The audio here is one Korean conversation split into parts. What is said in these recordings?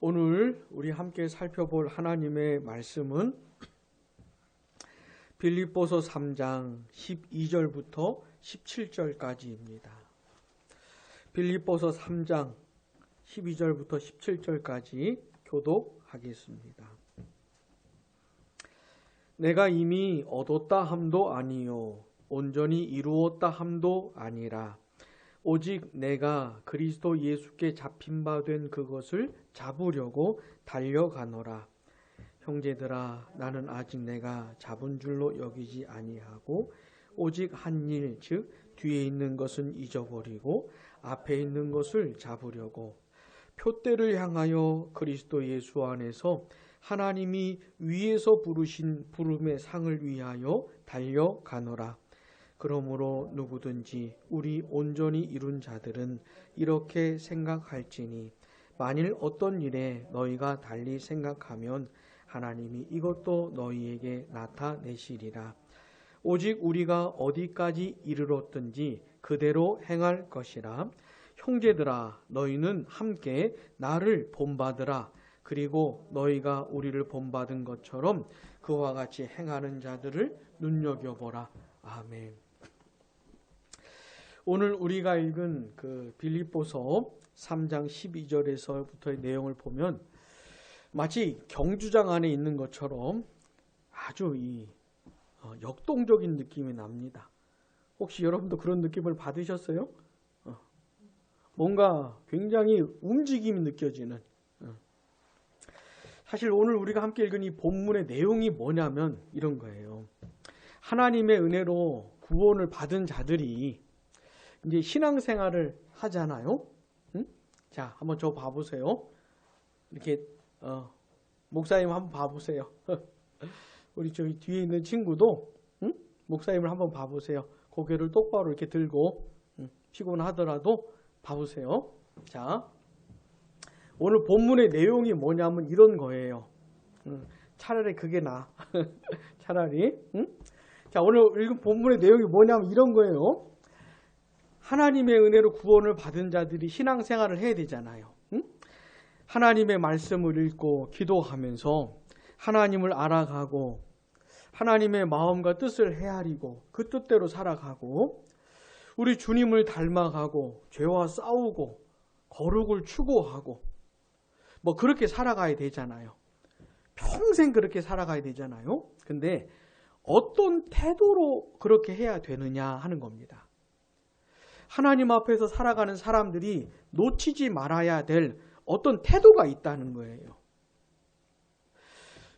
오늘 우리 함께 살펴볼 하나님의 말씀은 빌립보서 3장 12절부터 17절까지입니다. 빌립보서 3장 12절부터 17절까지 교독하겠습니다. 내가 이미 얻었다 함도 아니요 온전히 이루었다 함도 아니라 오직 내가 그리스도 예수께 잡힌 바 된 그것을 잡으려고 달려가노라. 형제들아, 나는 아직 내가 잡은 줄로 여기지 아니하고 오직 한 일, 즉 뒤에 있는 것은 잊어버리고 앞에 있는 것을 잡으려고 표대를 향하여 그리스도 예수 안에서 하나님이 위에서 부르신 부름의 상을 위하여 달려가노라. 그러므로 누구든지 우리 온전히 이룬 자들은 이렇게 생각할지니 만일 어떤 일에 너희가 달리 생각하면 하나님이 이것도 너희에게 나타내시리라. 오직 우리가 어디까지 이르렀든지 그대로 행할 것이라. 형제들아, 너희는 함께 나를 본받으라. 그리고 너희가 우리를 본받은 것처럼 그와 같이 행하는 자들을 눈여겨보라. 아멘. 오늘 우리가 읽은 그 빌립보서 3장 12절에서부터의 내용을 보면 마치 경주장 안에 있는 것처럼 아주 역동적인 느낌이 납니다. 혹시 여러분도 그런 느낌을 받으셨어요? 뭔가 굉장히 움직임이 느껴지는. 사실 오늘 우리가 함께 읽은 이 본문의 내용이 뭐냐면 이런 거예요. 하나님의 은혜로 구원을 받은 자들이 이제 신앙생활을 하잖아요. 응? 자, 한번 저 봐보세요. 이렇게 목사님 한번 봐보세요. 우리 저기 뒤에 있는 친구도 목사님을 한번 봐보세요. 고개를 똑바로 이렇게 들고 피곤하더라도 봐보세요. 자, 오늘 본문의 내용이 뭐냐면 이런 거예요. 차라리 그게 나아. 차라리. 자, 오늘 읽은 본문의 내용이 뭐냐면 이런 거예요. 하나님의 은혜로 구원을 받은 자들이 신앙생활을 해야 되잖아요. 하나님의 말씀을 읽고 기도하면서 하나님을 알아가고 하나님의 마음과 뜻을 헤아리고 그 뜻대로 살아가고 우리 주님을 닮아가고 죄와 싸우고 거룩을 추구하고 뭐 그렇게 살아가야 되잖아요. 평생 그렇게 살아가야 되잖아요. 근데 어떤 태도로 그렇게 해야 되느냐 하는 겁니다. 하나님 앞에서 살아가는 사람들이 놓치지 말아야 될 어떤 태도가 있다는 거예요.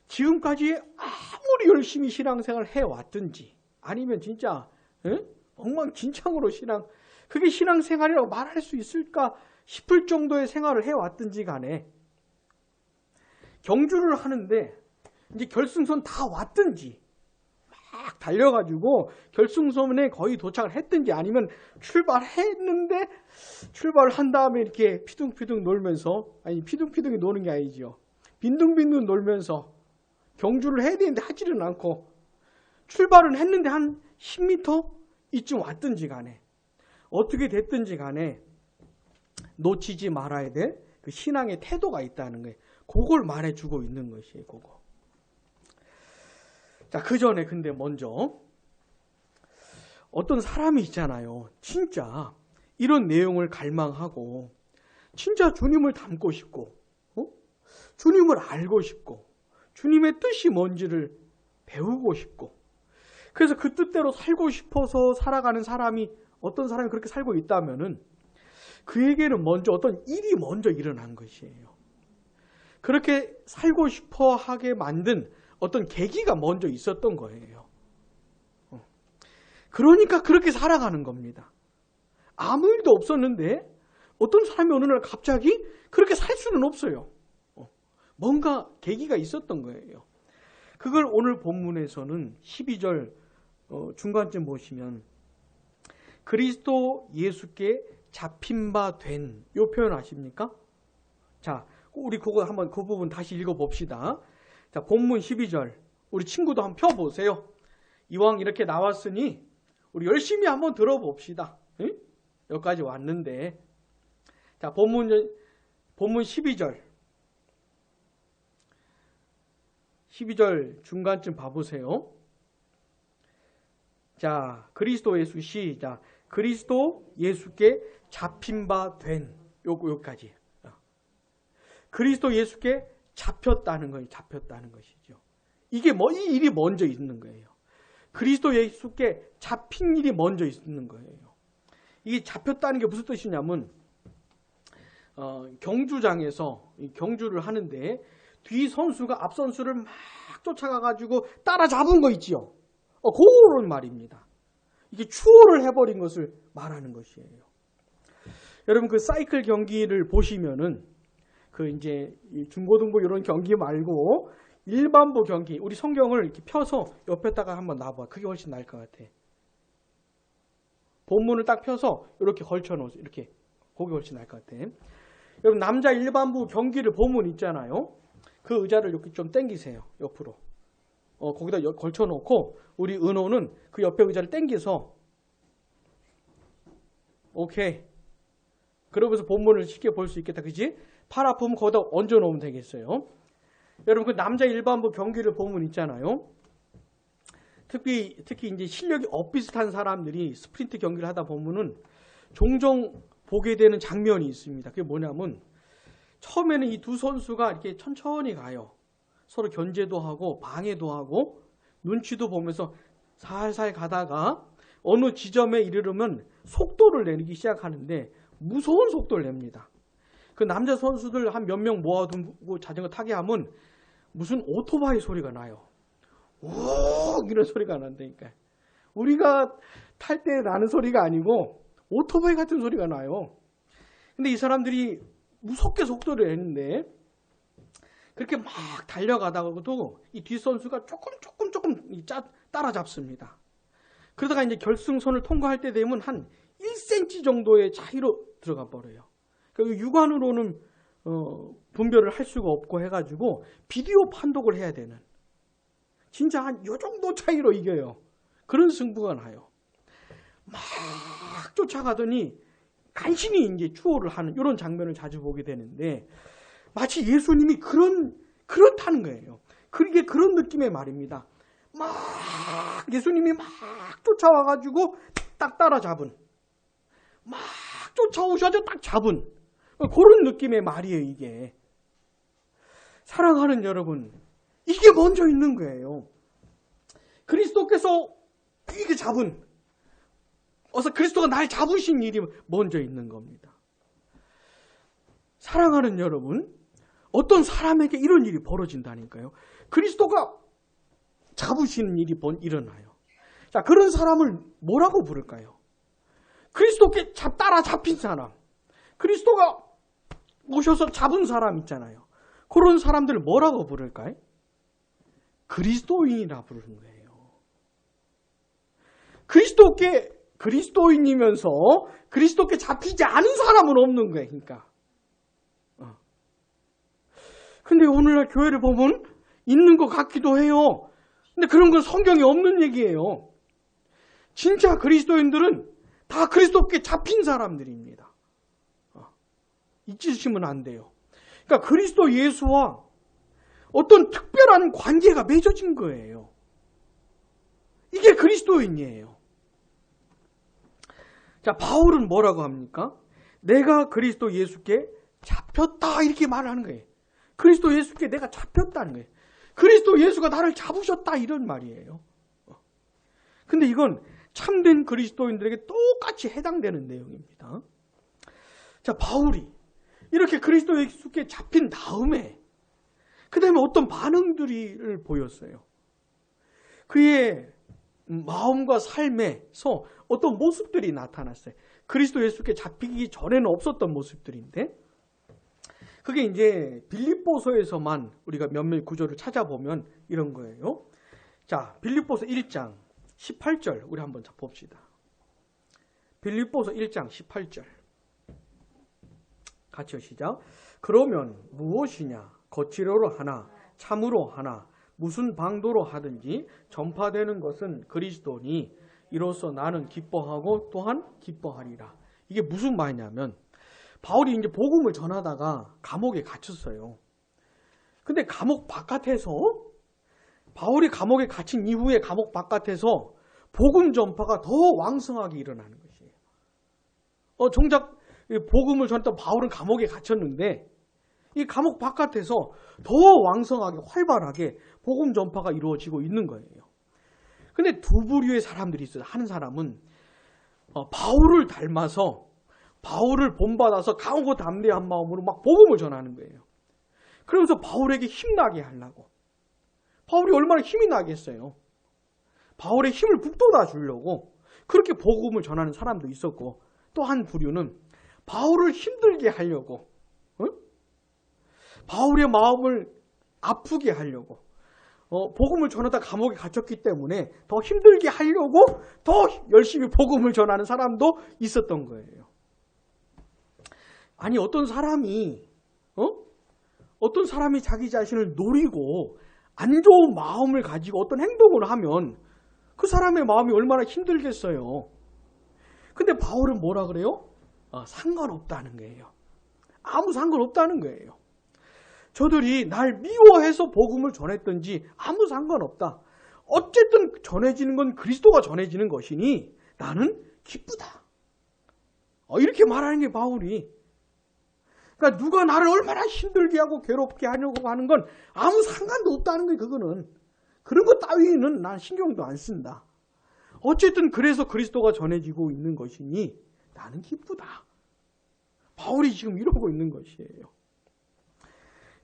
지금까지 아무리 열심히 신앙생활을 해왔든지 아니면 진짜 엉망진창으로 그게 신앙생활이라고 말할 수 있을까 싶을 정도의 생활을 해왔든지 간에 경주를 하는데 이제 결승선 다 왔든지 막 달려가지고 결승선에 거의 도착을 했든지 아니면 출발했는데 출발을 한 다음에 이렇게 피둥피둥 놀면서 아니 피둥피둥이 노는 게 아니죠. 빈둥빈둥 놀면서 경주를 해야 되는데 하지는 않고 출발은 했는데 한 10m 이쯤 왔든지 간에 어떻게 됐든지 간에 놓치지 말아야 될 그 신앙의 태도가 있다는 거예요. 그걸 말해주고 있는 것이에요. 그거. 자, 그 전에 근데 먼저 어떤 사람이 있잖아요. 진짜 이런 내용을 갈망하고 진짜 주님을 닮고 싶고 주님을 알고 싶고 주님의 뜻이 뭔지를 배우고 싶고 그래서 그 뜻대로 살고 싶어서 살아가는 사람이 어떤 사람이 그렇게 살고 있다면은 그에게는 먼저 어떤 일이 먼저 일어난 것이에요. 그렇게 살고 싶어 하게 만든 어떤 계기가 먼저 있었던 거예요. 그러니까 그렇게 살아가는 겁니다. 아무 일도 없었는데 어떤 사람이 어느 날 갑자기 그렇게 살 수는 없어요. 뭔가 계기가 있었던 거예요. 그걸 오늘 본문에서는 12절 중간쯤 보시면 그리스도 예수께 잡힌 바 된 이 표현 아십니까? 자, 우리 그거 한번 그 부분 다시 읽어봅시다. 자, 본문 12절 우리 친구도 한번 펴보세요. 이왕 이렇게 나왔으니 우리 열심히 한번 들어봅시다. 응? 여기까지 왔는데 자, 본문 12절 12절 중간쯤 봐보세요. 자, 그리스도 예수 시작. 그리스도 예수께 잡힌 바 된 여기까지. 그리스도 예수께 잡혔다는 거예요. 잡혔다는 것이죠. 이게 이 일이 먼저 있는 거예요. 그리스도 예수께 잡힌 일이 먼저 있는 거예요. 이게 잡혔다는 게 무슨 뜻이냐면 경주장에서 경주를 하는데 뒤 선수가 앞 선수를 막 쫓아가가지고 따라잡은 거 있지요. 그런 말입니다. 이게 추월을 해버린 것을 말하는 것이에요. 여러분 그 사이클 경기를 보시면은 그 이제 중고등부 이런 경기 말고 일반부 경기, 우리 성경을 이렇게 펴서 옆에다가 한번 놔봐. 그게 훨씬 나을 것 같아. 본문을 딱 펴서 이렇게 걸쳐놓으세요. 이렇게. 그게 훨씬 나을 것 같아. 여러분 남자 일반부 경기를 보면 있잖아요. 그 의자를 이렇게 좀 당기세요. 옆으로. 거기다 걸쳐놓고 우리 은호는 그 옆에 의자를 당겨서 오케이. 그러면서 본문을 쉽게 볼 수 있겠다. 그치? 팔 아프면 거기다 얹어놓으면 되겠어요. 여러분 그 남자 일반부 경기를 보면 있잖아요. 특히 이제 실력이 엇비슷한 사람들이 스프린트 경기를 하다 보면은 종종 보게 되는 장면이 있습니다. 그게 뭐냐면 처음에는 이 두 선수가 이렇게 천천히 가요. 서로 견제도 하고 방해도 하고 눈치도 보면서 살살 가다가 어느 지점에 이르르면 속도를 내기 시작하는데 무서운 속도를 냅니다. 그 남자 선수들 한 몇 명 모아두고 자전거 타게 하면 무슨 오토바이 소리가 나요. 우 이런 소리가 난다니까. 우리가 탈 때 나는 소리가 아니고 오토바이 같은 소리가 나요. 근데 이 사람들이 무섭게 속도를 내는데 그렇게 막 달려가다가도 이 뒷선수가 조금 따라잡습니다. 그러다가 이제 결승선을 통과할 때 되면 한 1cm 정도의 차이로 들어가 버려요. 그러니까 육안으로는 분별을 할 수가 없고 해가지고 비디오 판독을 해야 되는, 진짜 한 요 정도 차이로 이겨요. 그런 승부가 나요. 막 쫓아가더니 간신히 이제 추월을 하는 이런 장면을 자주 보게 되는데 마치 예수님이 그렇다는 거예요. 그게 그런 느낌의 말입니다. 막 예수님이 막 쫓아와가지고 딱 따라잡은, 막 쫓아오셔서 딱 잡은 그런 느낌의 말이에요. 이게 사랑하는 여러분, 이게 먼저 있는 거예요. 그리스도께서 이게 잡은, 그리스도가 날 잡으신 일이 먼저 있는 겁니다. 사랑하는 여러분, 어떤 사람에게 이런 일이 벌어진다니까요. 그리스도가 잡으시는 일이 일어나요. 자, 그런 사람을 뭐라고 부를까요? 그리스도께 따라잡힌 사람, 그리스도가 오셔서 잡은 사람 있잖아요. 그런 사람들 뭐라고 부를까요? 그리스도인이라 부르는 거예요. 그리스도인이면서 그리스도께 잡히지 않은 사람은 없는 거예요. 그러니까. 근데 오늘날 교회를 보면 있는 것 같기도 해요. 근데 그런 건 성경에 없는 얘기예요. 진짜 그리스도인들은 다 그리스도께 잡힌 사람들입니다. 잊으시면 안 돼요. 그러니까 그리스도 예수와 어떤 특별한 관계가 맺어진 거예요. 이게 그리스도인이에요. 자, 바울은 뭐라고 합니까? 내가 그리스도 예수께 잡혔다 이렇게 말하는 거예요. 그리스도 예수께 내가 잡혔다는 거예요. 그리스도 예수가 나를 잡으셨다 이런 말이에요. 근데 이건 참된 그리스도인들에게 똑같이 해당되는 내용입니다. 자, 바울이 이렇게 그리스도 예수께 잡힌 다음에 그 다음에 어떤 반응들을 보였어요. 그의 마음과 삶에서 어떤 모습들이 나타났어요. 그리스도 예수께 잡히기 전에는 없었던 모습들인데 그게 이제 빌립보서에서만 우리가 몇몇 구절을 찾아보면 이런 거예요. 자, 빌립보서 1장 18절 우리 한번 봅시다. 빌립보서 1장 18절 같이 시작. 그러면 무엇이냐? 거칠어로 하나 참으로 하나 무슨 방도로 하든지 전파되는 것은 그리스도니 이로써 나는 기뻐하고 또한 기뻐하리라. 이게 무슨 말이냐면 바울이 이제 복음을 전하다가 감옥에 갇혔어요. 근데 감옥 바깥에서 바울이 감옥에 갇힌 이후에 감옥 바깥에서 복음 전파가 더 왕성하게 일어나는 것이에요. 정작 복음을 전했던 바울은 감옥에 갇혔는데 이 감옥 바깥에서 더 왕성하게 활발하게 복음 전파가 이루어지고 있는 거예요. 근데 두 부류의 사람들이 있어요. 한 사람은 바울을 닮아서 바울을 본받아서 강하고 담대한 마음으로 막 복음을 전하는 거예요. 그러면서 바울에게 힘나게 하려고. 바울이 얼마나 힘이 나겠어요. 바울의 힘을 북돋아 주려고 그렇게 복음을 전하는 사람도 있었고, 또 한 부류는 바울을 힘들게 하려고, 바울의 마음을 아프게 하려고, 복음을 전하다 감옥에 갇혔기 때문에 더 힘들게 하려고 더 열심히 복음을 전하는 사람도 있었던 거예요. 아니, 어떤 사람이 자기 자신을 노리고 안 좋은 마음을 가지고 어떤 행동을 하면 그 사람의 마음이 얼마나 힘들겠어요. 근데 바울은 뭐라 그래요? 상관없다는 거예요. 아무 상관없다는 거예요. 저들이 날 미워해서 복음을 전했든지 아무 상관없다. 어쨌든 전해지는 건 그리스도가 전해지는 것이니 나는 기쁘다. 이렇게 말하는 게 바울이. 그러니까 누가 나를 얼마나 힘들게 하고 괴롭게 하려고 하는 건 아무 상관도 없다는 거예요. 그거는. 그런 것 따위는 난 신경도 안 쓴다. 어쨌든 그래서 그리스도가 전해지고 있는 것이니 나는 기쁘다. 바울이 지금 이러고 있는 것이에요.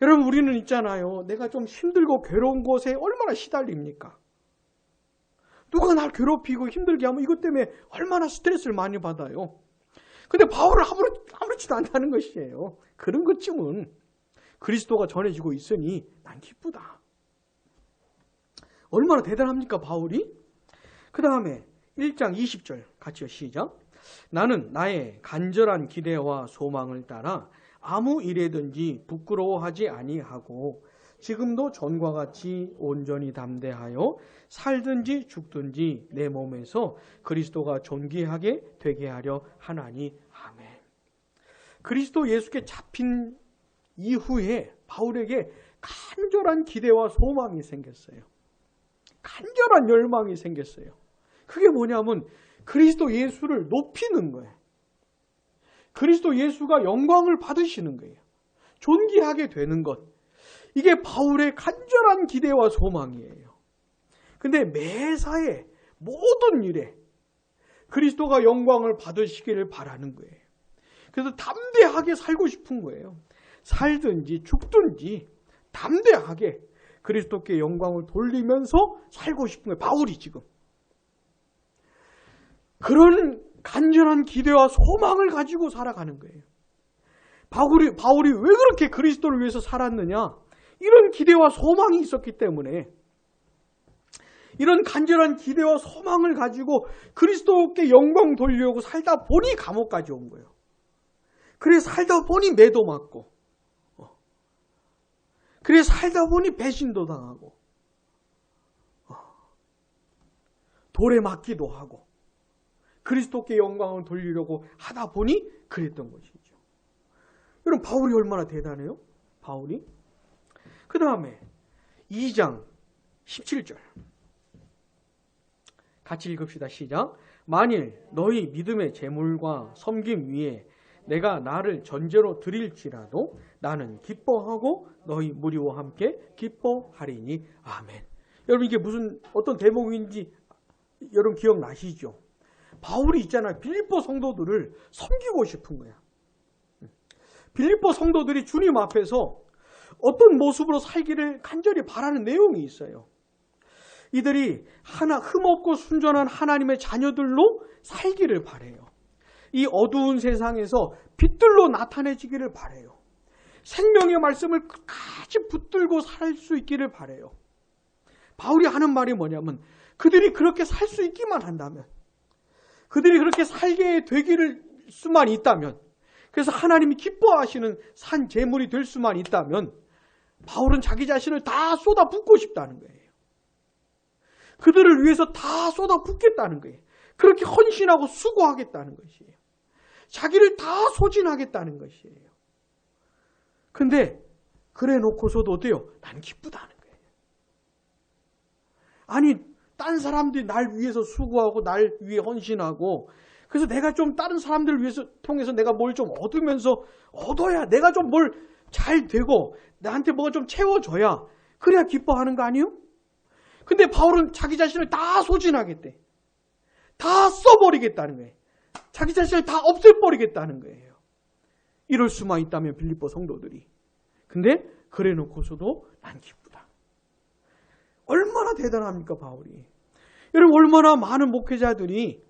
여러분, 우리는 있잖아요. 내가 좀 힘들고 괴로운 곳에 얼마나 시달립니까? 누가 날 괴롭히고 힘들게 하면 이것 때문에 얼마나 스트레스를 많이 받아요. 근데 바울은 아무렇지도 않다는 것이에요. 그런 것쯤은 그리스도가 전해지고 있으니 난 기쁘다. 얼마나 대단합니까, 바울이? 그 다음에 1장 20절 같이요, 시작. 나는 나의 간절한 기대와 소망을 따라 아무 일에든지 부끄러워하지 아니하고 지금도 전과 같이 온전히 담대하여 살든지 죽든지 내 몸에서 그리스도가 존귀하게 되게 하려 하나니. 아멘. 그리스도 예수께 잡힌 이후에 바울에게 간절한 기대와 소망이 생겼어요. 간절한 열망이 생겼어요. 그게 뭐냐면 그리스도 예수를 높이는 거예요. 그리스도 예수가 영광을 받으시는 거예요. 존귀하게 되는 것. 이게 바울의 간절한 기대와 소망이에요. 근데 매사에 모든 일에 그리스도가 영광을 받으시기를 바라는 거예요. 그래서 담대하게 살고 싶은 거예요. 살든지 죽든지 담대하게 그리스도께 영광을 돌리면서 살고 싶은 거예요. 바울이 지금. 그런 간절한 기대와 소망을 가지고 살아가는 거예요. 바울이 왜 그렇게 그리스도를 위해서 살았느냐? 이런 기대와 소망이 있었기 때문에, 이런 간절한 기대와 소망을 가지고 그리스도께 영광 돌리려고 살다 보니 감옥까지 온 거예요. 그래서 살다 보니 매도 맞고, 그래서 살다 보니 배신도 당하고, 돌에 맞기도 하고, 그리스도께 영광을 돌리려고 하다 보니 그랬던 것이죠. 여러분, 바울이 얼마나 대단해요? 바울이. 그 다음에 2장 17절 같이 읽읍시다. 시작. 만일 너희 믿음의 제물과 섬김 위에 내가 나를 전제로 드릴지라도 나는 기뻐하고 너희 무리와 함께 기뻐하리니. 아멘. 여러분, 이게 어떤 대목인지 여러분 기억나시죠? 바울이 있잖아요. 빌립보 성도들을 섬기고 싶은 거야. 빌립보 성도들이 주님 앞에서 어떤 모습으로 살기를 간절히 바라는 내용이 있어요. 이들이 흠없고 순전한 하나님의 자녀들로 살기를 바라요. 이 어두운 세상에서 빛들로 나타내지기를 바라요. 생명의 말씀을 끝까지 붙들고 살 수 있기를 바라요. 바울이 하는 말이 뭐냐면 그들이 그렇게 살 수 있기만 한다면, 그들이 그렇게 살게 되기를 수만 있다면, 그래서 하나님이 기뻐하시는 산 제물이 될 수만 있다면 바울은 자기 자신을 다 쏟아붓고 싶다는 거예요. 그들을 위해서 다 쏟아붓겠다는 거예요. 그렇게 헌신하고 수고하겠다는 것이에요. 자기를 다 소진하겠다는 것이에요. 근데 그래 놓고서도 어때요? 난 기쁘다는 거예요. 아니, 딴 사람들이 날 위해서 수고하고 날 위해 헌신하고 그래서 내가 좀 다른 사람들을 위해서 통해서 내가 뭘 좀 얻어야 내가 좀 뭘 잘 되고 나한테 뭐가 좀 채워져야 그래야 기뻐하는 거 아니에요? 근데 바울은 자기 자신을 다 소진하겠대. 다 써버리겠다는 거예요. 자기 자신을 다 없애버리겠다는 거예요. 이럴 수만 있다면 빌립보 성도들이. 근데 그래 놓고서도 난 기쁘다. 얼마나 대단합니까 바울이. 여러분 얼마나 많은 목회자들이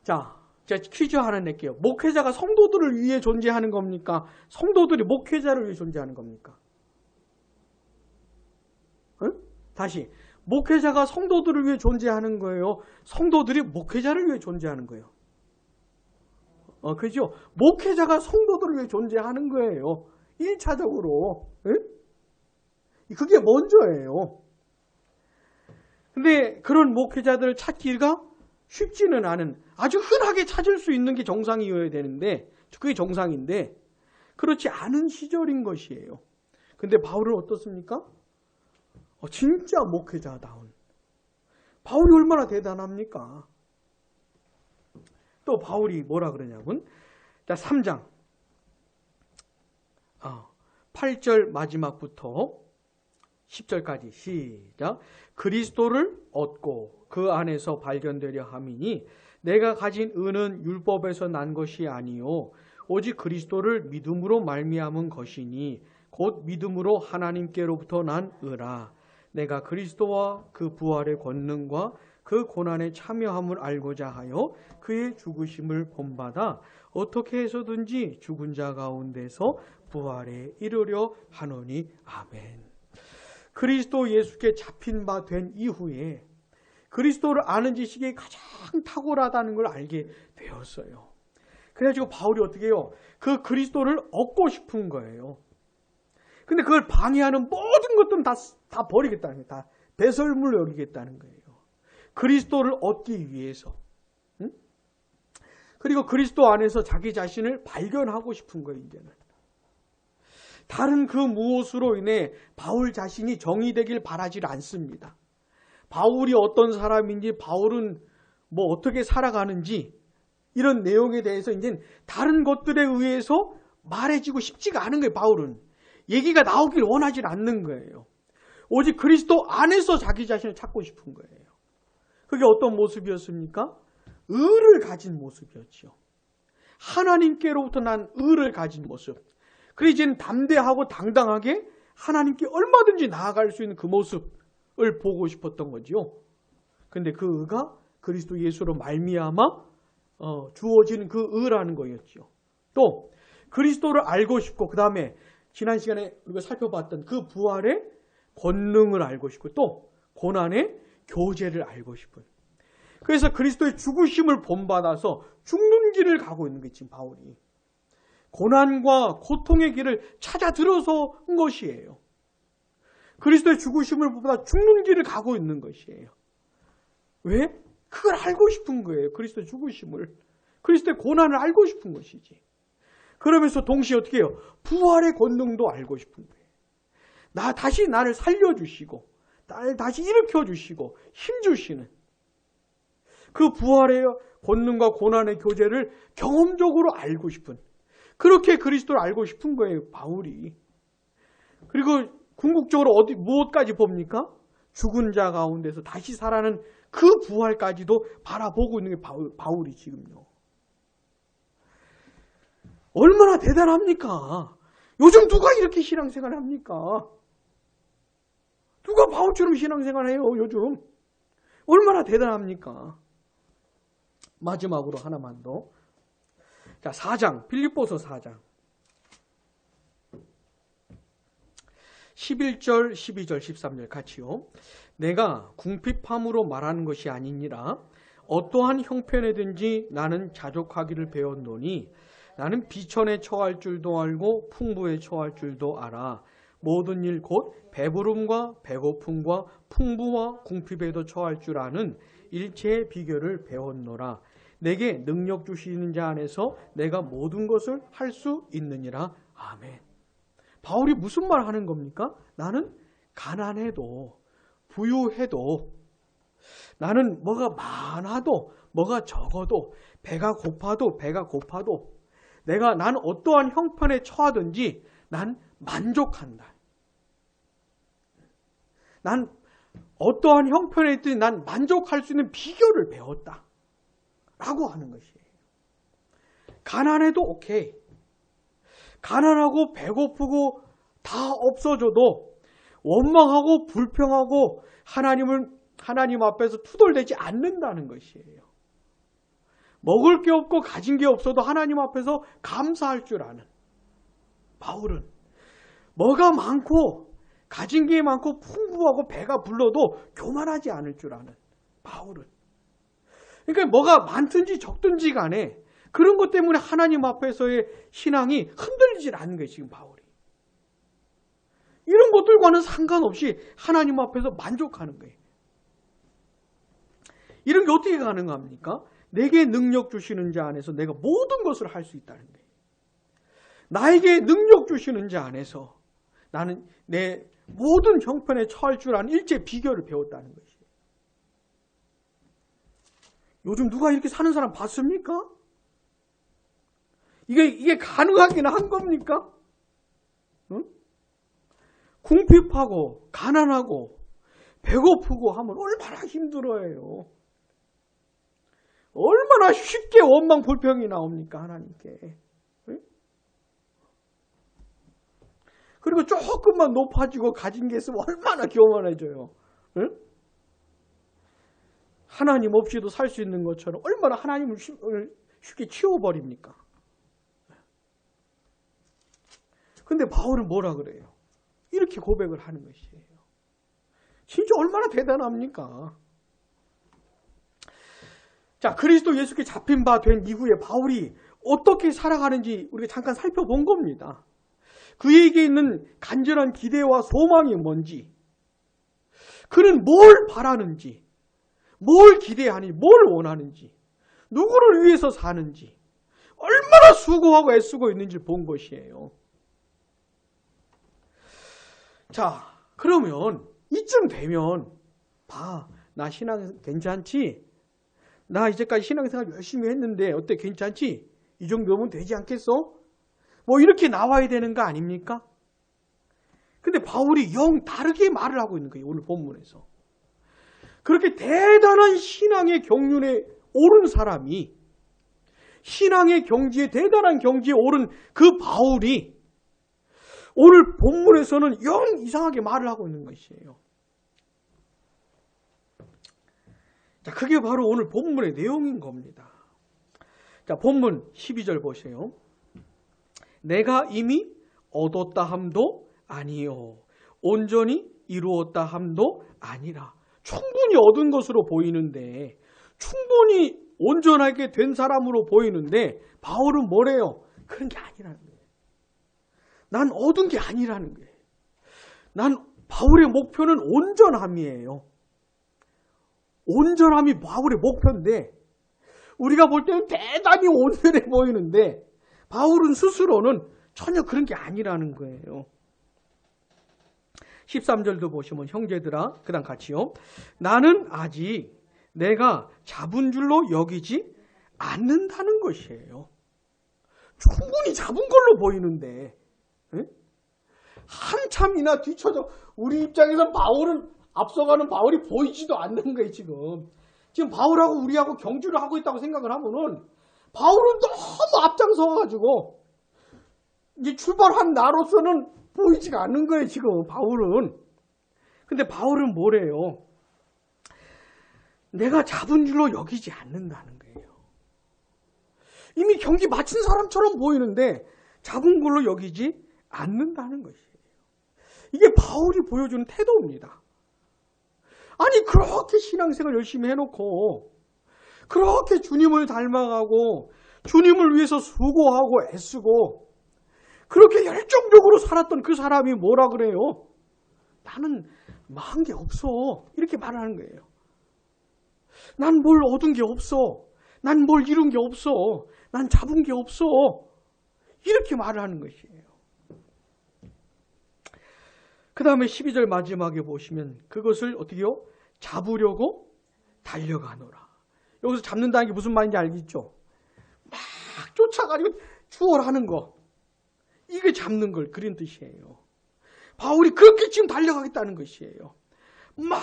자, 제가 퀴즈 하나 낼게요. 목회자가 성도들을 위해 존재하는 겁니까? 성도들이 목회자를 위해 존재하는 겁니까? 응? 다시. 목회자가 성도들을 위해 존재하는 거예요? 성도들이 목회자를 위해 존재하는 거예요? 그죠? 목회자가 성도들을 위해 존재하는 거예요. 1차적으로. 응? 그게 먼저예요. 근데 그런 목회자들을 찾기가 쉽지는 않은 아주 흔하게 찾을 수 있는 게 정상이어야 되는데 그게 정상인데 그렇지 않은 시절인 것이에요. 근데 바울은 어떻습니까? 진짜 목회자다운. 바울이 얼마나 대단합니까? 또 바울이 뭐라 그러냐면 자 3장 8절 마지막부터 10절까지 시작. 그리스도를 얻고 그 안에서 발견되려 함이니 내가 가진 의는 율법에서 난 것이 아니요 오직 그리스도를 믿음으로 말미암은 것이니 곧 믿음으로 하나님께로부터 난 의라. 내가 그리스도와 그 부활의 권능과 그 고난에 참여함을 알고자 하여 그의 죽으심을 본받아 어떻게 해서든지 죽은 자 가운데서 부활에 이르려 하노니 아멘. 그리스도 예수께 잡힌 바 된 이후에 그리스도를 아는 지식이 가장 탁월하다는 걸 알게 되었어요. 그래가지고 바울이 어떻게 해요? 그 그리스도를 얻고 싶은 거예요. 근데 그걸 방해하는 모든 것들은 다 버리겠다는 거예요. 다 배설물로 여기겠다는 거예요. 그리스도를 얻기 위해서. 응? 그리고 그리스도 안에서 자기 자신을 발견하고 싶은 거예요. 이제는. 다른 그 무엇으로 인해 바울 자신이 정의되길 바라지 않습니다. 바울이 어떤 사람인지 바울은 뭐 어떻게 살아가는지 이런 내용에 대해서 이제 다른 것들에 의해서 말해지고 싶지가 않은 거예요. 바울은. 얘기가 나오길 원하지 않는 거예요. 오직 그리스도 안에서 자기 자신을 찾고 싶은 거예요. 그게 어떤 모습이었습니까? 의를 가진 모습이었죠. 하나님께로부터 난 의를 가진 모습. 그래서 이제는 담대하고 당당하게 하나님께 얼마든지 나아갈 수 있는 그 모습을 보고 싶었던 거죠. 근데 그 의가 그리스도 예수로 말미암아 주어지는 그 의라는 거였죠. 또 그리스도를 알고 싶고 그 다음에 지난 시간에 우리가 살펴봤던 그 부활의 권능을 알고 싶고 또 고난의 교제를 알고 싶은. 그래서 그리스도의 죽으심을 본받아서 죽는 길을 가고 있는 게 지금 바울이. 고난과 고통의 길을 찾아 들어서 한 것이에요. 그리스도의 죽으심을 본받아 죽는 길을 가고 있는 것이에요. 왜? 그걸 알고 싶은 거예요. 그리스도의 죽으심을. 그리스도의 고난을 알고 싶은 것이지. 그러면서 동시에 어떻게 해요? 부활의 권능도 알고 싶은 거예요. 다시 나를 살려주시고 나를 다시 일으켜주시고 힘주시는 그 부활의 권능과 고난의 교제를 경험적으로 알고 싶은 그렇게 그리스도를 알고 싶은 거예요. 바울이. 그리고 궁극적으로 무엇까지 봅니까? 죽은 자 가운데서 다시 살아나는 그 부활까지도 바라보고 있는 게 바울이 지금요. 얼마나 대단합니까? 요즘 누가 이렇게 신앙생활 합니까? 누가 바울처럼 신앙생활 해요, 요즘? 얼마나 대단합니까? 마지막으로 하나만 더. 자, 4장, 빌립보서 4장. 11절, 12절, 13절 같이요. 내가 궁핍함으로 말하는 것이 아니니라. 어떠한 형편에든지 나는 자족하기를 배웠노니 나는 비천에 처할 줄도 알고 풍부에 처할 줄도 알아. 모든 일 곧 배부름과 배고픔과 풍부와 궁핍에도 처할 줄 아는 일체의 비결을 배웠노라. 내게 능력 주시는 자 안에서 내가 모든 것을 할 수 있느니라. 아멘. 바울이 무슨 말 하는 겁니까? 나는 가난해도 부유해도 나는 뭐가 많아도 뭐가 적어도 배가 고파도 난 어떠한 형편에 처하든지 난 만족한다. 난 어떠한 형편에 있든 난 만족할 수 있는 비결을 배웠다. 라고 하는 것이에요. 가난해도 오케이. 가난하고 배고프고 다 없어져도 원망하고 불평하고 하나님 앞에서 투덜대지 않는다는 것이에요. 먹을 게 없고 가진 게 없어도 하나님 앞에서 감사할 줄 아는 바울은 뭐가 많고 가진 게 많고 풍부하고 배가 불러도 교만하지 않을 줄 아는 바울은. 그러니까 뭐가 많든지 적든지 간에 그런 것 때문에 하나님 앞에서의 신앙이 흔들리질 않는 거예요. 지금 바울이. 이런 것들과는 상관없이 하나님 앞에서 만족하는 거예요. 이런 게 어떻게 가능합니까? 내게 능력 주시는 자 안에서 내가 모든 것을 할 수 있다는 거예요. 나에게 능력 주시는 자 안에서 나는 내 모든 형편에 처할 줄 아는 일제 비결을 배웠다는 것이에요. 요즘 누가 이렇게 사는 사람 봤습니까? 이게 가능하긴 한 겁니까? 응? 궁핍하고 가난하고 배고프고 하면 얼마나 힘들어해요. 얼마나 쉽게 원망 불평이 나옵니까 하나님께. 응? 그리고 조금만 높아지고 가진 게 있으면 얼마나 교만해져요. 응? 하나님 없이도 살 수 있는 것처럼 얼마나 하나님을 쉽게 치워버립니까? 근데 바울은 뭐라 그래요? 이렇게 고백을 하는 것이에요. 진짜 얼마나 대단합니까? 자, 그리스도 예수께 잡힌 바 된 이후에 바울이 어떻게 살아가는지 우리가 잠깐 살펴본 겁니다. 그에게 있는 간절한 기대와 소망이 뭔지, 그는 뭘 바라는지, 뭘 기대하는지, 뭘 원하는지, 누구를 위해서 사는지, 얼마나 수고하고 애쓰고 있는지 본 것이에요. 자, 그러면 이쯤 되면 나 신앙 괜찮지? 나 이제까지 신앙생활 열심히 했는데 어때 괜찮지? 이 정도면 되지 않겠어? 뭐 이렇게 나와야 되는 거 아닙니까? 근데 바울이 영 다르게 말을 하고 있는 거예요. 오늘 본문에서. 그렇게 대단한 신앙의 경륜에 오른 사람이 신앙의 경지에 대단한 경지에 오른 그 바울이 오늘 본문에서는 영 이상하게 말을 하고 있는 것이에요. 자, 그게 바로 오늘 본문의 내용인 겁니다. 자, 본문 12절 보세요. 내가 이미 얻었다 함도 아니요 온전히 이루었다 함도 아니라. 충분히 얻은 것으로 보이는데, 충분히 온전하게 된 사람으로 보이는데 바울은 뭐래요? 그런 게 아니라는 거예요. 난 얻은 게 아니라는 거예요. 바울의 목표는 온전함이에요. 온전함이 바울의 목표인데 우리가 볼 때는 대단히 온전해 보이는데 바울은 스스로는 전혀 그런 게 아니라는 거예요. 13절도 보시면 형제들아, 그 다음 같이요. 나는 아직 내가 잡은 줄로 여기지 않는다는 것이에요. 충분히 잡은 걸로 보이는데 한참이나 뒤쳐져 우리 입장에서 바울은 앞서가는 바울이 보이지도 않는 거예요. 지금 바울하고 우리하고 경주를 하고 있다고 생각을 하면은 바울은 너무 앞장서가지고 이제 출발한 나로서는 보이지가 않는 거예요. 지금 바울은. 근데 바울은 뭐래요? 내가 잡은 줄로 여기지 않는다는 거예요. 이미 경기 마친 사람처럼 보이는데 잡은 걸로 여기지 않는다는 것이에요. 이게 바울이 보여주는 태도입니다. 아니 그렇게 신앙생활 열심히 해놓고 그렇게 주님을 닮아가고 주님을 위해서 수고하고 애쓰고 그렇게 열정적으로 살았던 그 사람이 뭐라 그래요? 나는 망한 게 없어. 이렇게 말하는 거예요. 난 뭘 얻은 게 없어. 난 뭘 이룬 게 없어. 난 잡은 게 없어. 이렇게 말을 하는 것이에요. 그 다음에 12절 마지막에 보시면 그것을 어떻게 해요? 잡으려고 달려가노라. 여기서 잡는다는 게 무슨 말인지 알겠죠? 막 쫓아가지고 추월하는 거. 이게 잡는 걸 그린 뜻이에요. 바울이 그렇게 지금 달려가겠다는 것이에요. 막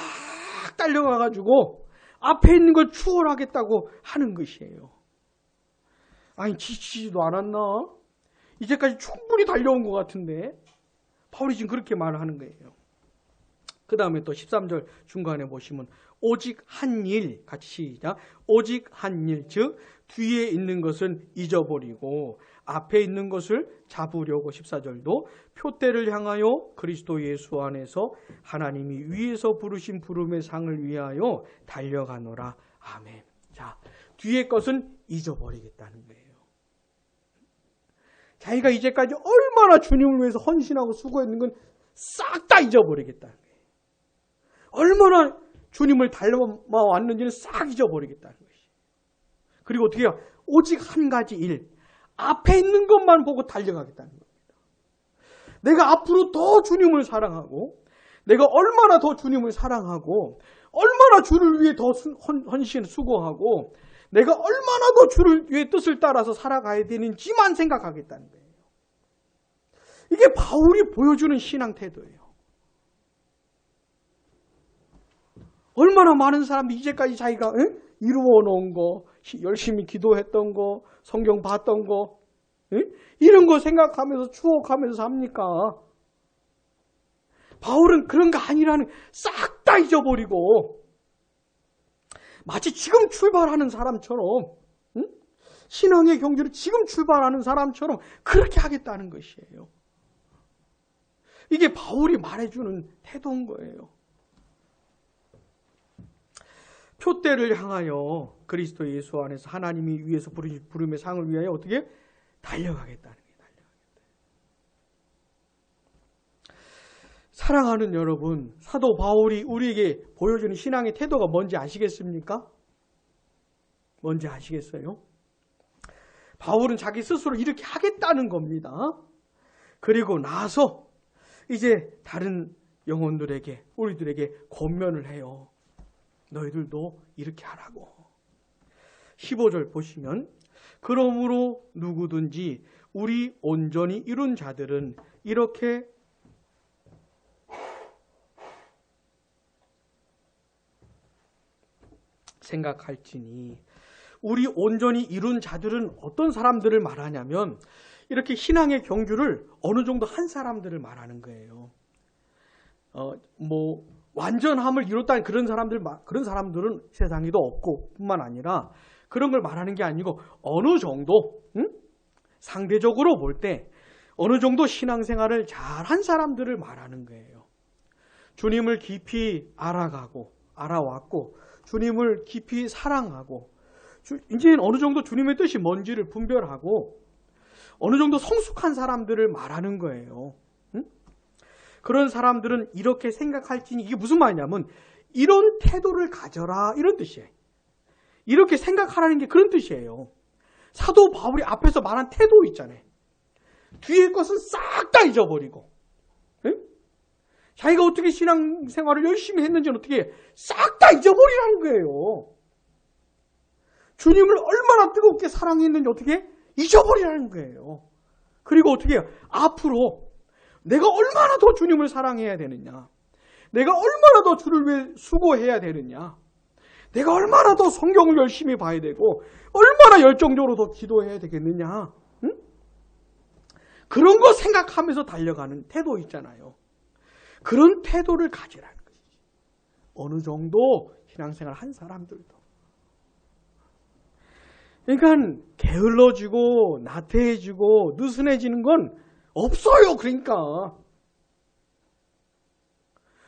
달려가가지고 앞에 있는 걸 추월하겠다고 하는 것이에요. 아니 지치지도 않았나? 이제까지 충분히 달려온 것 같은데 바울이 지금 그렇게 말을 하는 거예요. 그 다음에 또 13절 중간에 보시면 오직 한 일, 같이 시작. 오직 한 일, 즉 뒤에 있는 것은 잊어버리고 앞에 있는 것을 잡으려고 14절도 표대를 향하여 그리스도 예수 안에서 하나님이 위에서 부르신 부름의 상을 위하여 달려가노라. 아멘. 자, 뒤에 것은 잊어버리겠다는 거예요. 자기가 이제까지 얼마나 주님을 위해서 헌신하고 수고했는 건 싹 다 잊어버리겠다는 거예요. 얼마나 주님을 닮아왔는지는 싹 잊어버리겠다는 것이에요. 그리고 어떻게 해요? 오직 한 가지 일, 앞에 있는 것만 보고 달려가겠다는 겁니다. 내가 앞으로 더 주님을 사랑하고 내가 얼마나 더 주님을 사랑하고 얼마나 주를 위해 더 헌신 수고하고 내가 얼마나 더 주를 위해 뜻을 따라서 살아가야 되는지만 생각하겠다는 거예요. 이게 바울이 보여주는 신앙 태도예요. 얼마나 많은 사람들이 이제까지 자기가 이루어 놓은 거, 열심히 기도했던 거, 성경 봤던 거, 이런 거 생각하면서 추억하면서 삽니까? 바울은 그런 거 아니라는 싹 다 잊어버리고 마치 지금 출발하는 사람처럼 신앙의 경주를 지금 출발하는 사람처럼 그렇게 하겠다는 것이에요. 이게 바울이 말해주는 태도인 거예요. 표대를 향하여 그리스도 예수 안에서 하나님이 위에서 부름의 상을 위하여 어떻게 달려가겠다는 게 달려가겠다. 사랑하는 여러분, 사도 바울이 우리에게 보여주는 신앙의 태도가 뭔지 아시겠습니까? 뭔지 아시겠어요? 바울은 자기 스스로 이렇게 하겠다는 겁니다. 그리고 나서 이제 다른 영혼들에게, 우리들에게 권면을 해요. 너희들도 이렇게 하라고. 15절 보시면 그러므로 누구든지 우리 온전히 이룬 자들은 이렇게 생각할지니. 우리 온전히 이룬 자들은 어떤 사람들을 말하냐면 이렇게 신앙의 경주를 어느 정도 한 사람들을 말하는 거예요. 완전함을 이뤘다는 그런 사람들은 세상에도 없고 뿐만 아니라 그런 걸 말하는 게 아니고 어느 정도 상대적으로 볼 때 어느 정도 신앙생활을 잘한 사람들을 말하는 거예요. 주님을 깊이 알아왔고 주님을 깊이 사랑하고 이제는 어느 정도 주님의 뜻이 뭔지를 분별하고 어느 정도 성숙한 사람들을 말하는 거예요. 그런 사람들은 이렇게 생각할지니. 이게 무슨 말이냐면 이런 태도를 가져라 이런 뜻이에요. 이렇게 생각하라는 게 그런 뜻이에요. 사도 바울이 앞에서 말한 태도 있잖아요. 뒤에 것은 싹 다 잊어버리고 자기가 어떻게 신앙생활을 열심히 했는지는 어떻게 싹 다 잊어버리라는 거예요. 주님을 얼마나 뜨겁게 사랑했는지 어떻게 잊어버리라는 거예요. 그리고 어떻게 해요? 앞으로 내가 얼마나 더 주님을 사랑해야 되느냐, 내가 얼마나 더 주를 위해 수고해야 되느냐, 내가 얼마나 더 성경을 열심히 봐야 되고 얼마나 열정적으로 더 기도해야 되겠느냐, 그런 거 생각하면서 달려가는 태도 있잖아요. 그런 태도를 가지라는 것이지. 어느 정도 신앙생활 한 사람들도. 그러니까 게을러지고 나태해지고 느슨해지는 건 없어요. 그러니까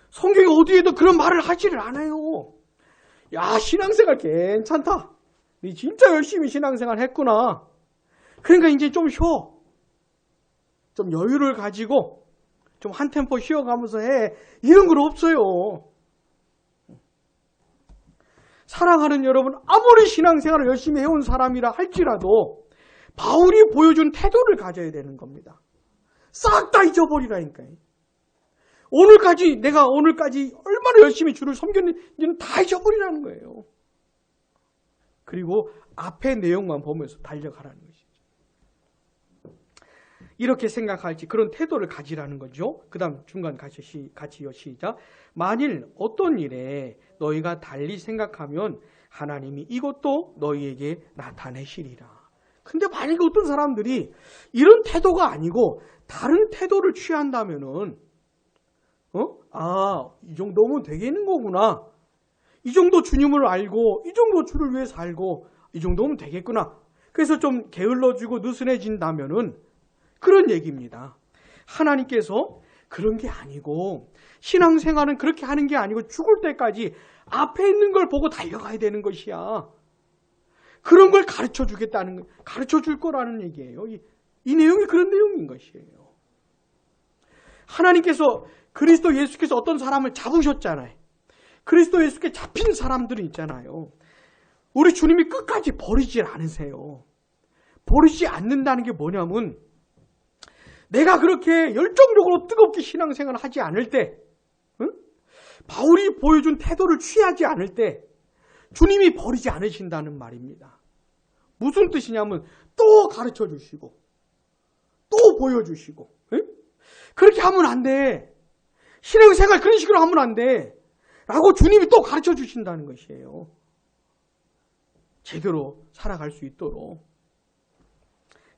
성경에 어디에도 그런 말을 하지를 않아요. 야, 신앙생활 괜찮다. 네 진짜 열심히 신앙생활 했구나. 그러니까 이제 좀 쉬어. 좀 여유를 가지고 좀 한 템포 쉬어가면서 해. 이런 건 없어요. 사랑하는 여러분, 아무리 신앙생활을 열심히 해온 사람이라 할지라도 바울이 보여준 태도를 가져야 되는 겁니다. 싹 다 잊어버리라니까요. 내가 오늘까지 얼마나 열심히 주를 섬겼는지는 다 잊어버리라는 거예요. 그리고 앞의 내용만 보면서 달려가라는 것이죠. 이렇게 생각할지 그런 태도를 가지라는 거죠. 그 다음 중간 같이요. 시작. 만일 어떤 일에 너희가 달리 생각하면 하나님이 이것도 너희에게 나타내시리라. 근데 만약에 어떤 사람들이 이런 태도가 아니고 다른 태도를 취한다면은 이 정도면 되겠는 거구나. 이 정도 주님을 알고 이 정도 주를 위해 살고 이 정도면 되겠구나. 그래서 좀 게을러지고 느슨해진다면은 그런 얘기입니다. 하나님께서 그런 게 아니고 신앙생활은 그렇게 하는 게 아니고 죽을 때까지 앞에 있는 걸 보고 달려가야 되는 것이야. 그런 걸 가르쳐 주겠다는, 가르쳐 줄 거라는 얘기예요. 이 내용이 그런 내용인 것이에요. 하나님께서 그리스도 예수께서 어떤 사람을 잡으셨잖아요. 그리스도 예수께 잡힌 사람들이 있잖아요. 우리 주님이 끝까지 버리질 않으세요. 버리지 않는다는 게 뭐냐면 내가 그렇게 열정적으로 뜨겁게 신앙생활을 하지 않을 때, 바울이 보여준 태도를 취하지 않을 때 주님이 버리지 않으신다는 말입니다. 무슨 뜻이냐면 또 가르쳐 주시고 또 보여주시고 그렇게 하면 안 돼. 신앙생활 그런 식으로 하면 안 돼. 라고 주님이 또 가르쳐 주신다는 것이에요. 제대로 살아갈 수 있도록.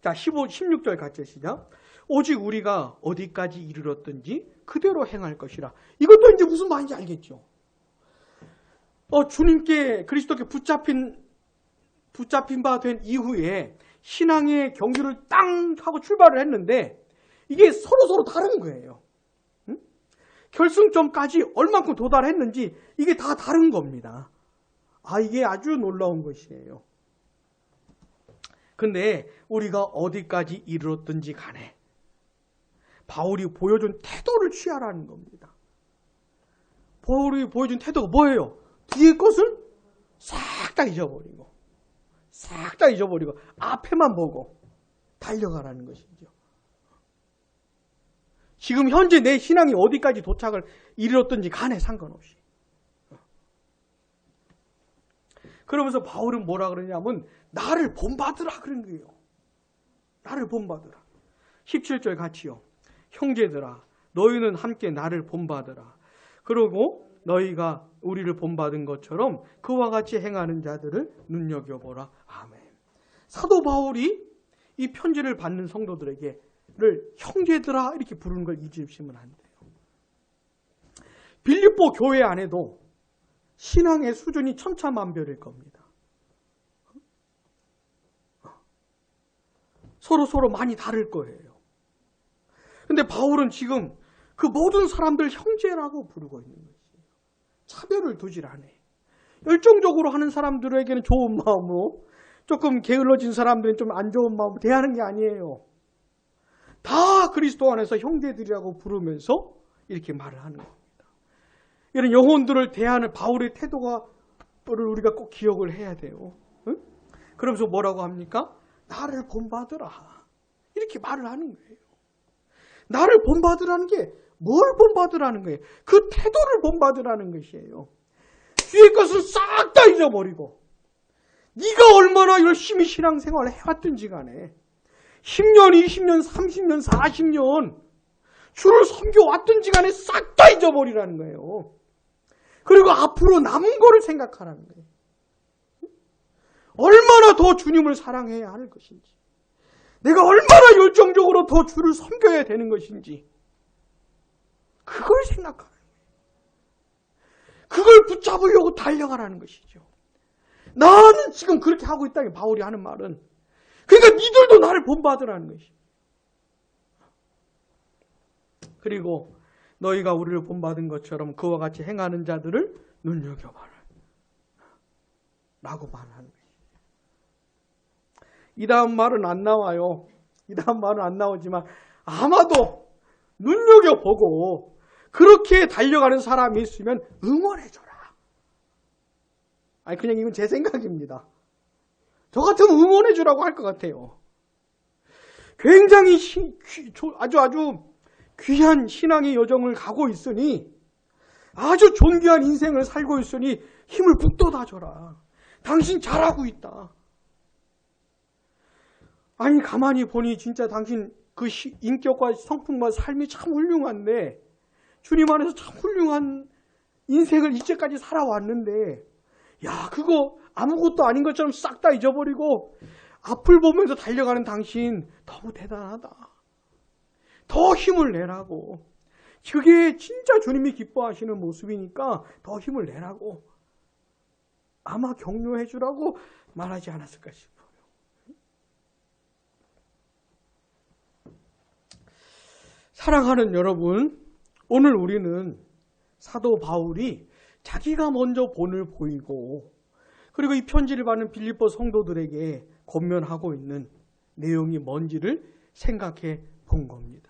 자, 16절 같이 시작. 오직 우리가 어디까지 이르렀든지 그대로 행할 것이라. 이것도 이제 무슨 말인지 알겠죠? 주님께, 그리스도께 붙잡힌 바 된 이후에 신앙의 경주를 땅 하고 출발을 했는데 이게 서로 다른 거예요. 결승점까지 얼만큼 도달했는지 이게 다 다른 겁니다. 이게 아주 놀라운 것이에요. 근데 우리가 어디까지 이르렀든지 간에 바울이 보여준 태도를 취하라는 겁니다. 바울이 보여준 태도가 뭐예요? 뒤에 것을 싹 다 잊어버리고 앞에만 보고 달려가라는 것이죠. 지금 현재 내 신앙이 어디까지 도착을 이르렀든지 간에 상관없이. 그러면서 바울은 뭐라 그러냐면 나를 본받으라 그런 거예요. 나를 본받으라. 17절 같이요. 형제들아 너희는 함께 나를 본받으라. 그러고 너희가 우리를 본받은 것처럼 그와 같이 행하는 자들을 눈여겨보라. 아멘. 사도 바울이 이 편지를 받는 성도들에게 형제들아 이렇게 부르는 걸 잊으시면 안 돼요. 빌립보 교회 안에도 신앙의 수준이 천차만별일 겁니다. 서로 많이 다를 거예요. 근데 바울은 지금 그 모든 사람들 형제라고 부르고 있는 것이에요. 차별을 두질 않아요. 열정적으로 하는 사람들에게는 좋은 마음으로, 조금 게을러진 사람들은 좀 안 좋은 마음으로 대하는 게 아니에요. 다 그리스도 안에서 형제들이라고 부르면서 이렇게 말을 하는 겁니다. 이런 영혼들을 대하는 바울의 태도를 우리가 꼭 기억을 해야 돼요. 응? 그러면서 뭐라고 합니까? 나를 본받으라. 이렇게 말을 하는 거예요. 나를 본받으라는 게 뭘 본받으라는 거예요? 그 태도를 본받으라는 것이에요. 뒤에 것은 싹 다 잊어버리고 네가 얼마나 열심히 신앙생활을 해왔든지 간에 10년, 20년, 30년, 40년 주를 섬겨왔든지 간에 싹 다 잊어버리라는 거예요. 그리고 앞으로 남은 거를 생각하라는 거예요. 얼마나 더 주님을 사랑해야 할 것인지, 내가 얼마나 열정적으로 더 주를 섬겨야 되는 것인지 그걸 생각하는 거예요. 그걸 붙잡으려고 달려가라는 것이죠. 나는 지금 그렇게 하고 있다는 게 바울이 하는 말은, 그러니까 니들도 나를 본받으라는 것이죠. 그리고 너희가 우리를 본받은 것처럼 그와 같이 행하는 자들을 눈여겨봐라 라고 말하는 거예요. 이 다음 말은 안 나와요. 이 다음 말은 안 나오지만 아마도 눈여겨보고 그렇게 달려가는 사람이 있으면 응원해줘라. 그냥 이건 제 생각입니다. 저 같으면 응원해주라고 할 것 같아요. 굉장히 아주 귀한 신앙의 여정을 가고 있으니, 아주 존귀한 인생을 살고 있으니 힘을 북돋아줘라. 당신 잘하고 있다. 아니 가만히 보니 진짜 당신 그 인격과 성품과 삶이 참 훌륭한데, 주님 안에서 참 훌륭한 인생을 이제까지 살아왔는데, 야 그거 아무것도 아닌 것처럼 싹 다 잊어버리고 앞을 보면서 달려가는 당신 너무 대단하다. 더 힘을 내라고. 그게 진짜 주님이 기뻐하시는 모습이니까 더 힘을 내라고 아마 격려해 주라고 말하지 않았을까 싶어요. 사랑하는 여러분, 오늘 우리는 사도 바울이 자기가 먼저 본을 보이고 그리고 이 편지를 받는 빌립보 성도들에게 권면하고 있는 내용이 뭔지를 생각해 본 겁니다.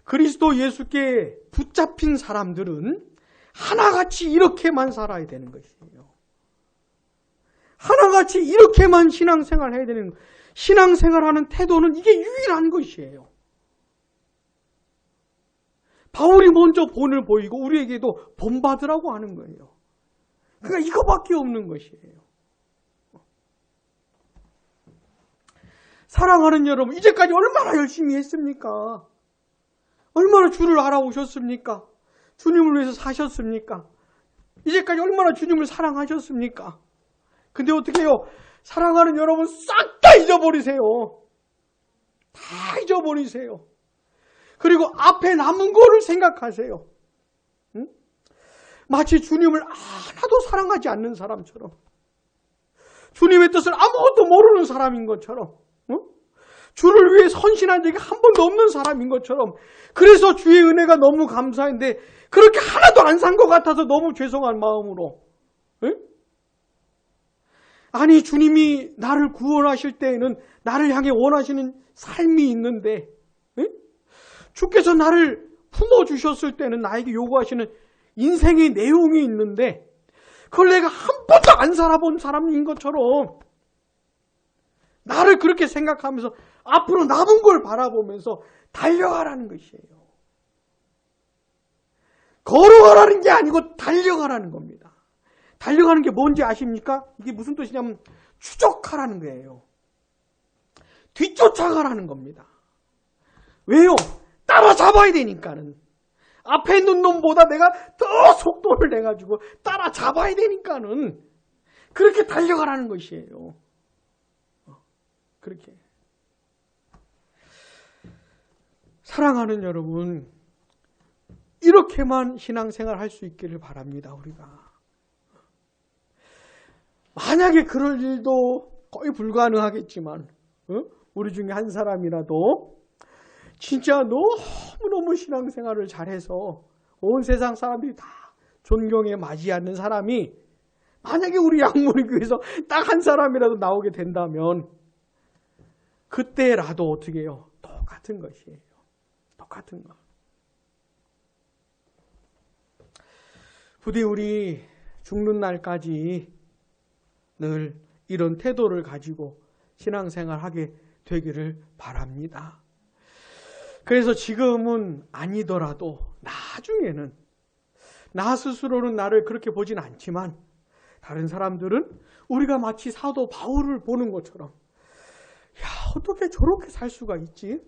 그리스도 예수께 붙잡힌 사람들은 하나같이 이렇게만 살아야 되는 것이에요. 하나같이 이렇게만 신앙생활 해야 되는 거예요. 신앙생활하는 태도는 이게 유일한 것이에요. 바울이 먼저 본을 보이고 우리에게도 본받으라고 하는 거예요. 그러니까 이거밖에 없는 것이에요. 사랑하는 여러분, 이제까지 얼마나 열심히 했습니까? 얼마나 주를 알아오셨습니까? 주님을 위해서 사셨습니까? 이제까지 얼마나 주님을 사랑하셨습니까? 근데 어떻게 해요? 사랑하는 여러분 싹 다 잊어버리세요. 다 잊어버리세요. 그리고 앞에 남은 거를 생각하세요. 응? 마치 주님을 하나도 사랑하지 않는 사람처럼, 주님의 뜻을 아무것도 모르는 사람인 것처럼, 응? 주를 위해 헌신한 적이 한 번도 없는 사람인 것처럼, 그래서 주의 은혜가 너무 감사한데 그렇게 하나도 안 산 것 같아서 너무 죄송한 마음으로, 응? 아니 주님이 나를 구원하실 때에는 나를 향해 원하시는 삶이 있는데, 응? 주께서 나를 품어주셨을 때는 나에게 요구하시는 인생의 내용이 있는데 그걸 내가 한 번도 안 살아본 사람인 것처럼 나를 그렇게 생각하면서 앞으로 남은 걸 바라보면서 달려가라는 것이에요. 걸어가라는 게 아니고 달려가라는 겁니다. 달려가는 게 뭔지 아십니까? 이게 무슨 뜻이냐면 추적하라는 거예요. 뒤쫓아가라는 겁니다. 왜요? 따라잡아야 되니까는. 앞에 있는 놈보다 내가 더 속도를 내가지고 따라잡아야 되니까는 그렇게 달려가라는 것이에요. 그렇게. 사랑하는 여러분, 이렇게만 신앙생활 할 수 있기를 바랍니다. 우리가. 만약에 그럴 일도 거의 불가능하겠지만 우리 중에 한 사람이라도 진짜 너무너무 신앙생활을 잘해서 온 세상 사람들이 다 존경에 맞지 않는 사람이 만약에 우리 양모리교회에서 딱 한 사람이라도 나오게 된다면 그때라도 어떻게 해요? 똑같은 것이에요. 똑같은 것. 부디 우리 죽는 날까지 늘 이런 태도를 가지고 신앙생활하게 되기를 바랍니다. 그래서 지금은 아니더라도 나중에는 나 스스로는 나를 그렇게 보진 않지만 다른 사람들은 우리가 마치 사도 바울을 보는 것처럼 야, 어떻게 저렇게 살 수가 있지?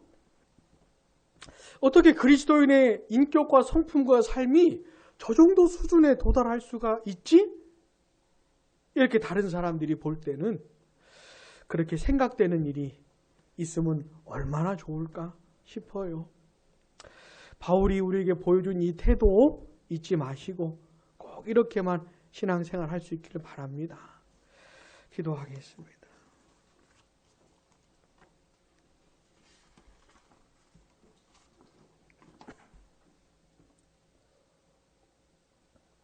어떻게 그리스도인의 인격과 성품과 삶이 저 정도 수준에 도달할 수가 있지? 이렇게 다른 사람들이 볼 때는 그렇게 생각되는 일이 있으면 얼마나 좋을까 싶어요. 바울이 우리에게 보여준 이 태도 잊지 마시고 꼭 이렇게만 신앙생활 할 수 있기를 바랍니다. 기도하겠습니다.